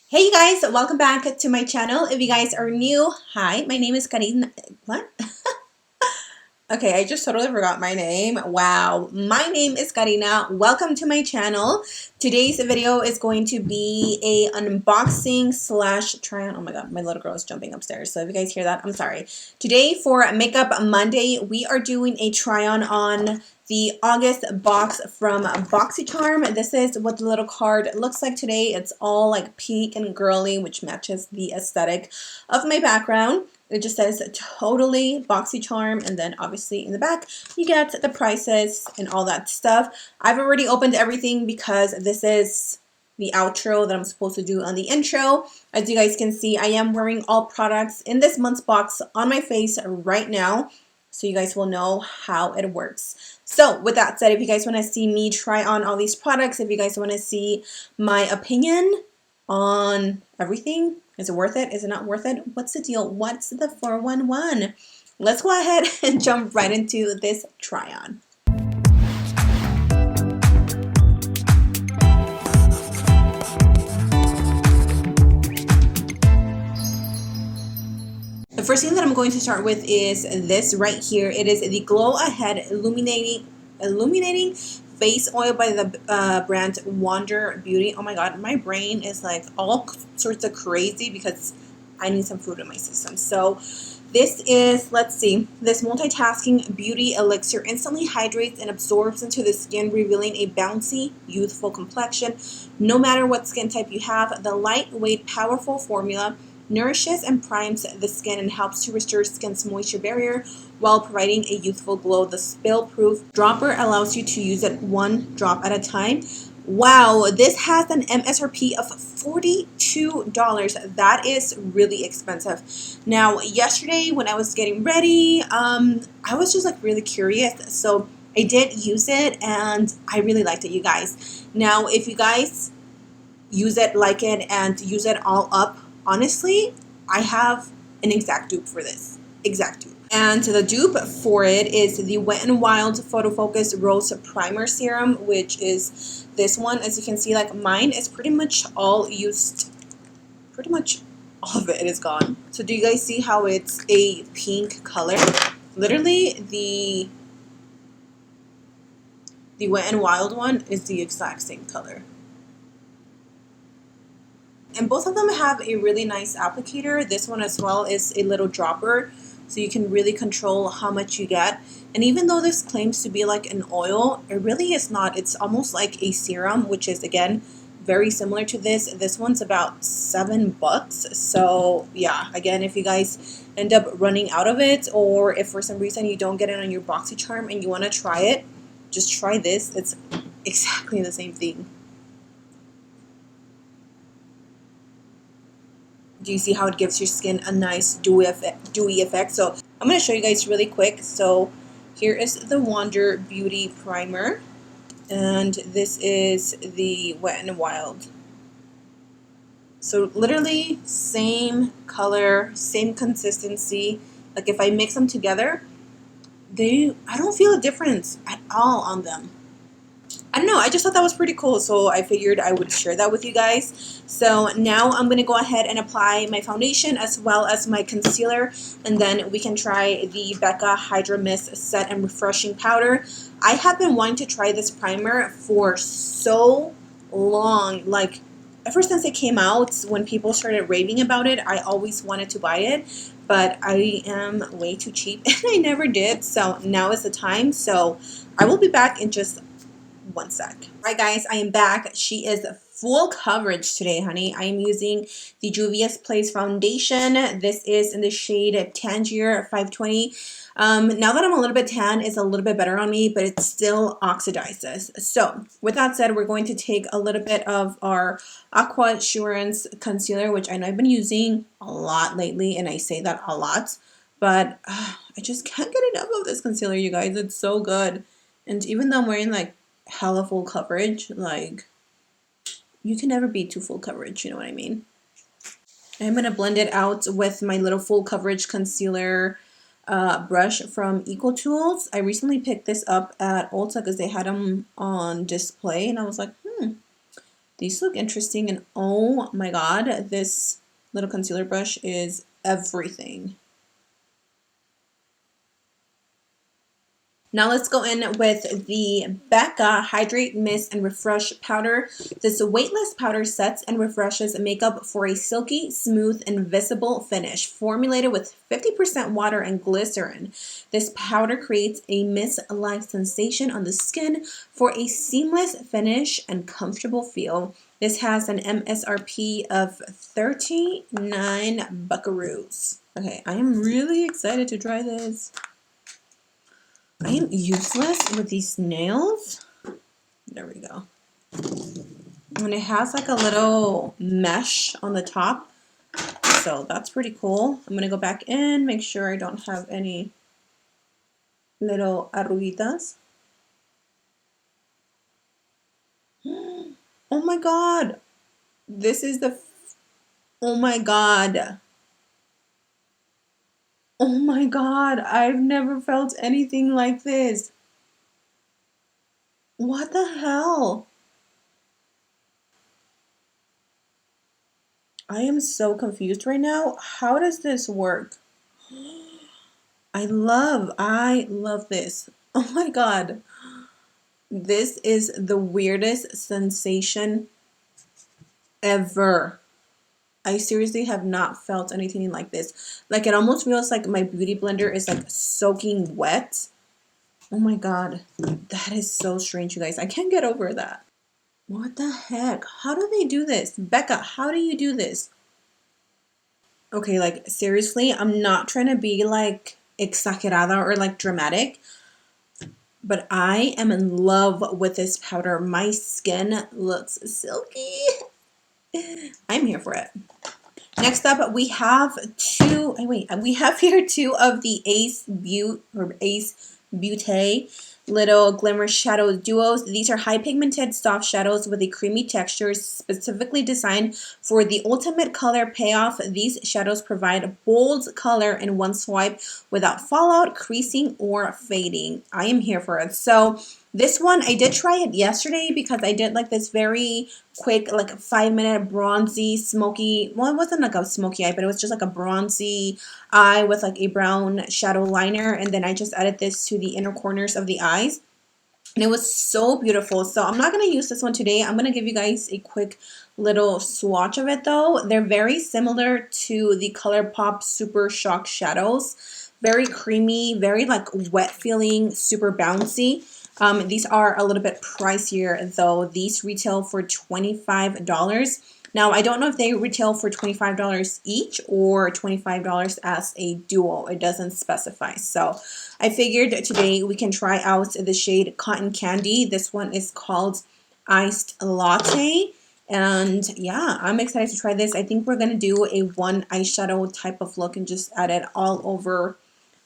Hey you guys, welcome back to my channel. If you guys are new, hi, my name is Karina. What? Okay, I just totally forgot my name. Wow, my name is Karina. Welcome to my channel. Today's video is going to be a unboxing slash try on. Oh my god, my little girl is jumping upstairs. So if you guys hear that, I'm sorry. Today for Makeup Monday, we are doing a try on the August box from Boxycharm. This is what the little card looks like today. It's all like pink and girly, which matches the aesthetic of my background. It just says totally Boxycharm, and then obviously in the back you get the prices and all that stuff. I've already opened everything because this is the outro that I'm supposed to do on the intro. As you guys can see, I am wearing all products in this month's box on my face right now, so you guys will know how it works. So with that said, if you guys want to see me try on all these products, if you guys want to see my opinion on everything, is it worth it? Is it not worth it? What's the deal? What's the 411? Let's go ahead and jump right into this try on. The first thing that I'm going to start with is this right here. It is the Glow Ahead Illuminating Face Oil by the brand Wonder Beauty. Oh my god, my brain is like all sorts of crazy because I need some food in my system. So this is, let's see, this multitasking beauty elixir instantly hydrates and absorbs into the skin, revealing a bouncy, youthful complexion. No matter what skin type you have, the lightweight, powerful formula nourishes and primes the skin and helps to restore skin's moisture barrier while providing a youthful glow. The spill-proof dropper allows you to use it one drop at a time. Wow, this has an MSRP of $42. That is really expensive. Now, yesterday when I was getting ready, I was just like really curious. So I did use it and I really liked it, you guys. Now, if you guys use it, like it, and use it all up, honestly, I have an exact dupe for this. Exact dupe. And the dupe for it is the Wet n Wild Photo Focus Rose Primer Serum, which is this one. As you can see, like mine is pretty much all used. Pretty much all of it is gone. So do you guys see how it's a pink color? Literally, the Wet n Wild one is the exact same color. And both of them have a really nice applicator. This one as well is a little dropper, so you can really control how much you get. And even though this claims to be like an oil, it really is not. It's almost like a serum, which is, again, very similar to this. This one's about $7. So yeah, again, if you guys end up running out of it, or if for some reason you don't get it on your Boxycharm and you want to try it, just try this. It's exactly the same thing. Do you see how it gives your skin a nice dewy effect? So I'm going to show you guys really quick. So here is the Wonder Beauty Primer, and this is the Wet n Wild. So literally same color, same consistency. Like if I mix them together, I don't feel a difference at all on them. I don't know, I just thought that was pretty cool, so I figured I would share that with you guys. So now I'm going to go ahead and apply my foundation as well as my concealer, and then we can try the Becca Hydra Mist Set and Refreshing Powder. I have been wanting to try this primer for so long, like ever since it came out, when people started raving about it, I always wanted to buy it, but I am way too cheap and I never did, so now is the time. So I will be back in just one sec. Right guys, I am back. She is full coverage today, honey. I am using the Juvia's Place foundation. This is in the shade Tangier 520. Now that I'm a little bit tan, it's a little bit better on me, but it still oxidizes. So with that said, we're going to take a little bit of our Aqua Assurance concealer, which I know I've been using a lot lately, and I say that a lot, but I just can't get enough of this concealer, you guys. It's so good. And even though I'm wearing like hella full coverage, like you can never be too full coverage, you know what I mean? I'm gonna blend it out with my little full coverage concealer brush from Eco Tools. I recently picked this up at Ulta because they had them on display, and I was like, These look interesting, and oh my god, this little concealer brush is everything. Now let's go in with the Becca Hydrate, Mist, and Refresh powder. This weightless powder sets and refreshes makeup for a silky, smooth, and visible finish. Formulated with 50% water and glycerin, this powder creates a mist-like sensation on the skin for a seamless finish and comfortable feel. This has an MSRP of 39 buckaroos. Okay, I am really excited to try this. I am useless with these nails. There we go. And it has like a little mesh on the top. So that's pretty cool. I'm going to go back in, make sure I don't have any little arruguitas. Oh my god. This is the... Oh my god. Oh my god. I've never felt anything like this. What the hell? I am so confused right now. How does this work? I love this. Oh my god. This is the weirdest sensation ever. I seriously have not felt anything like this. Like, it almost feels like my beauty blender is like soaking wet. Oh my god. That is so strange, you guys. I can't get over that. What the heck? How do they do this? Becca, how do you do this? Okay, like, seriously, I'm not trying to be like exagerada or like dramatic, but I am in love with this powder. My skin looks silky. I'm here for it. Next up, we have here two of the Ace Beauté little glimmer shadow duos. These are high pigmented soft shadows with a creamy texture specifically designed for the ultimate color payoff. These shadows provide bold color in one swipe without fallout, creasing, or fading. I am here for it. So this one, I did try it yesterday because I did like this very quick, like 5-minute bronzy, smoky, well, it wasn't like a smoky eye, but it was just like a bronzy eye with like a brown shadow liner. And then I just added this to the inner corners of the eyes. And it was so beautiful. So I'm not going to use this one today. I'm going to give you guys a quick little swatch of it though. They're very similar to the ColourPop Super Shock Shadows. Very creamy, very like wet feeling, super bouncy. These are a little bit pricier though. These retail for $25. Now, I don't know if they retail for $25 each or $25 as a duo. It doesn't specify. So I figured today we can try out the shade Cotton Candy. This one is called Iced Latte. And yeah, I'm excited to try this. I think we're going to do a one eyeshadow type of look and just add it all over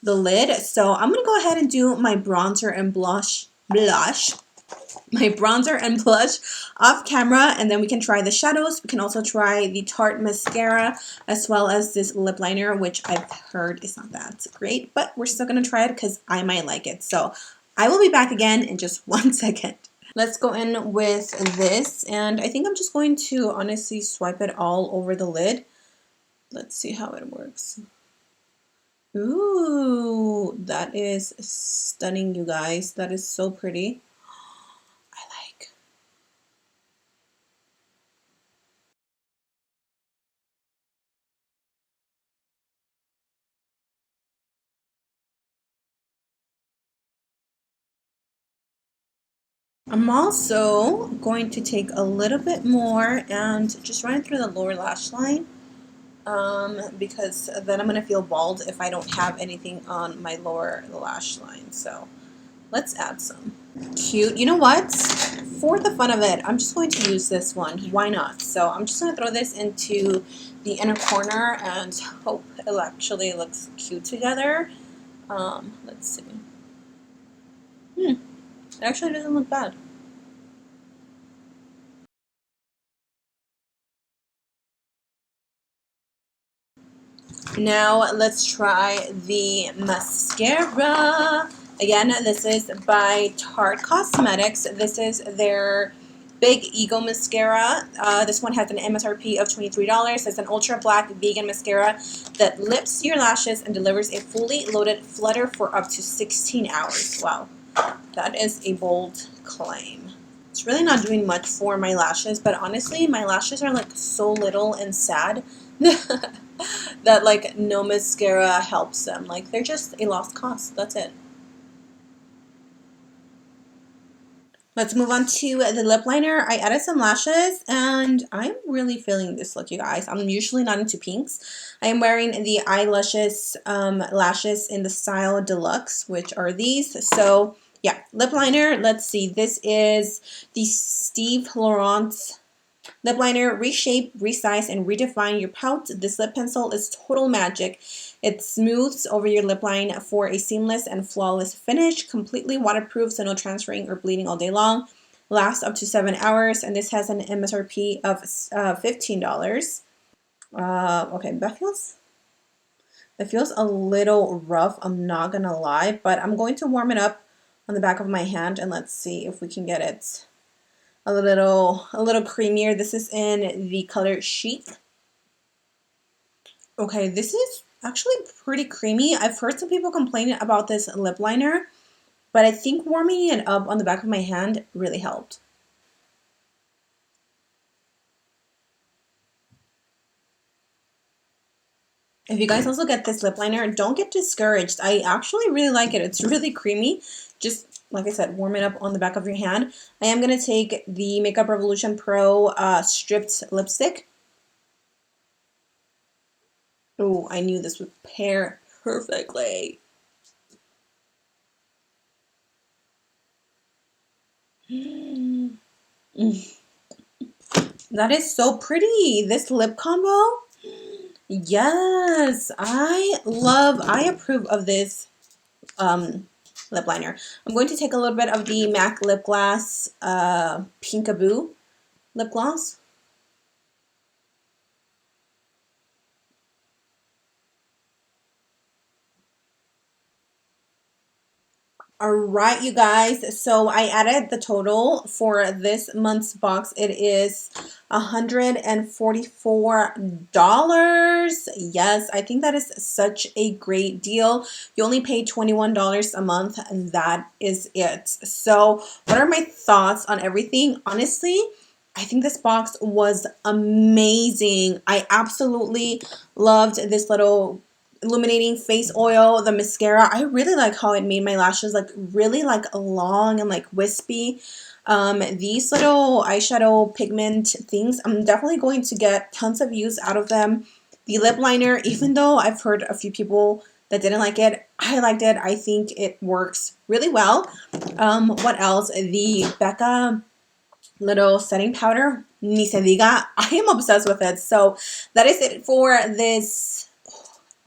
the lid. So I'm going to go ahead and do my bronzer and blush off camera, and then we can try the shadows. We can also try the Tarte mascara as well as this lip liner, which I've heard is not that great, but we're still going to try it because I might like it. So I will be back again in just 1 second. Let's go in with this, and I think I'm just going to honestly swipe it all over the lid. Let's see how it works. Ooh, that is stunning, you guys. That is so pretty. I like. I'm also going to take a little bit more and just run it through the lower lash line. Because then I'm going to feel bald if I don't have anything on my lower lash line. So let's add some. Cute. You know what? For the fun of it, I'm just going to use this one. Why not? So I'm just going to throw this into the inner corner and hope it actually looks cute together. Let's see. It actually doesn't look bad. Now let's try the mascara. Again, this is by Tarte Cosmetics. This is their Big Ego mascara. This one has an MSRP of $23. It's an ultra black vegan mascara that lifts your lashes and delivers a fully loaded flutter for up to 16 hours. Wow, that is a bold claim. It's really not doing much for my lashes, but honestly, my lashes are like so little and sad that like no mascara helps them. Like they're just a lost cause. That's it. Let's move on to the lip liner. I added some lashes and I'm really feeling this look, you guys. I'm usually not into pinks. I am wearing the eyelashes lashes in the style deluxe, which are these. So yeah, lip liner. Let's see. This is the Steve Laurent lip liner. Reshape, resize, and redefine your pout. This lip pencil is total magic. It smooths over your lip line for a seamless and flawless finish. Completely waterproof, so no transferring or bleeding all day long. Lasts up to 7 hours, and this has an MSRP of $15. Okay, that feels a little rough. I'm not gonna lie, but I'm going to warm it up on the back of my hand, and let's see if we can get it a little creamier. This is in the color Chic. Okay, this is actually pretty creamy. I've heard some people complaining about this lip liner, but I think warming it up on the back of my hand really helped. If you guys also get this lip liner, don't get discouraged. I actually really like it. It's really creamy. Just, like I said, warm it up on the back of your hand. I am going to take the Makeup Revolution Pro Stripped Lipstick. Oh, I knew this would pair perfectly. That is so pretty. This lip combo. Yes, I approve of this lip liner. I'm going to take a little bit of the MAC Lip Gloss Pinkaboo lip gloss. All right, you guys. So I added the total for this month's box. It is $144. Yes, I think that is such a great deal. You only pay $21 a month, and that is it. So what are my thoughts on everything? Honestly, I think this box was amazing. I absolutely loved this little illuminating face oil, the mascara. I really like how it made my lashes like really like long and like wispy. These little eyeshadow pigment things, I'm definitely going to get tons of use out of them. The lip liner, even though I've heard a few people that didn't like it, I liked it. I think it works really well. What else? The Becca little setting powder, ni se diga. I am obsessed with it. So that is it for this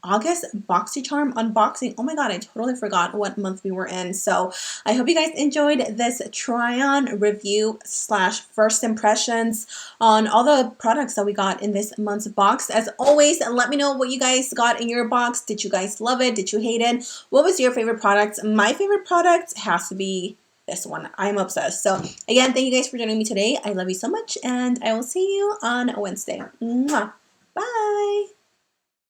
August Boxycharm unboxing. Oh my god, I totally forgot what month we were in. So I hope you guys enjoyed this try-on review slash first impressions on all the products that we got in this month's box. As always, let me know what you guys got in your box. Did you guys love it? Did you hate it? What was your favorite product? My favorite product has to be this one. I'm obsessed. So again, thank you guys for joining me today. I love you so much, and I will see you on Wednesday. Mwah. Bye.